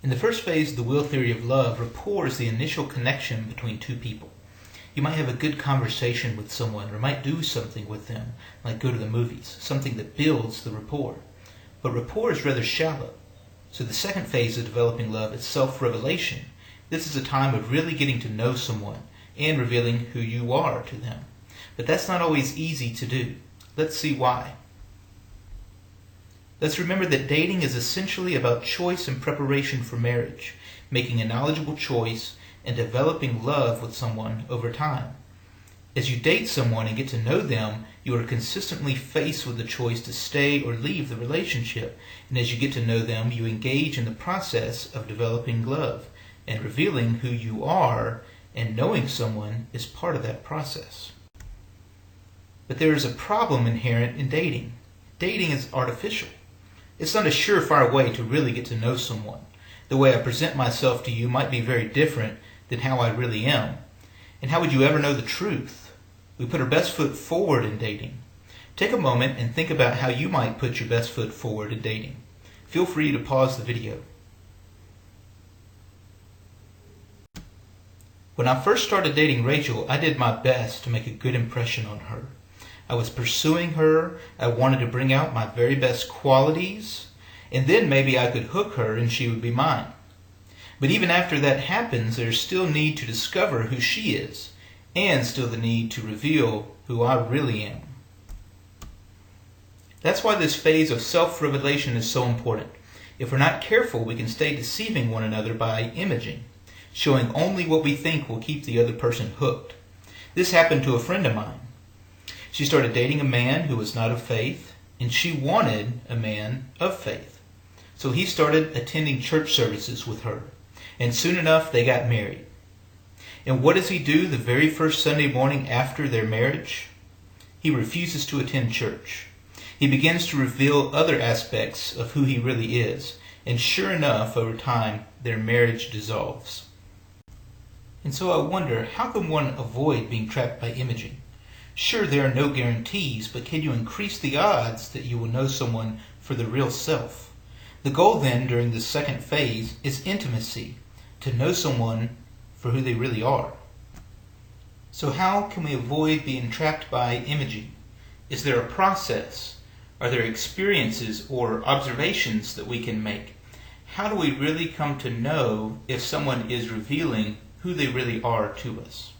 In the first phase of the wheel theory of love, rapport is the initial connection between two people. You might have a good conversation with someone or might do something with them, like go to the movies, something that builds the rapport. But rapport is rather shallow. So the second phase of developing love is self-revelation. This is a time of really getting to know someone and revealing who you are to them. But that's not always easy to do. Let's see why. Let's remember that dating is essentially about choice and preparation for marriage, making a knowledgeable choice and developing love with someone over time. As you date someone and get to know them, you are consistently faced with the choice to stay or leave the relationship. And as you get to know them, you engage in the process of developing love and revealing who you are, and knowing someone is part of that process. But there is a problem inherent in dating. Dating is artificial. It's not a surefire way to really get to know someone. The way I present myself to you might be very different than how I really am. And how would you ever know the truth? We put our best foot forward in dating. Take a moment and think about how you might put your best foot forward in dating. Feel free to pause the video. When I first started dating Rachel, I did my best to make a good impression on her. I was pursuing her, I wanted to bring out my very best qualities, and then maybe I could hook her and she would be mine. But even after that happens, there's still need to discover who she is, and still the need to reveal who I really am. That's why this phase of self-revelation is so important. If we're not careful, we can stay deceiving one another by imaging, showing only what we think will keep the other person hooked. This happened to a friend of mine. She started dating a man who was not of faith, and she wanted a man of faith. So he started attending church services with her, and soon enough they got married. And what does he do the very first Sunday morning after their marriage? He refuses to attend church. He begins to reveal other aspects of who he really is, and sure enough, over time, their marriage dissolves. And so I wonder, how can one avoid being trapped by imaging? Sure, there are no guarantees, but can you increase the odds that you will know someone for the real self? The goal then, during this second phase, is intimacy, to know someone for who they really are. So how can we avoid being trapped by imaging? Is there a process? Are there experiences or observations that we can make? How do we really come to know if someone is revealing who they really are to us?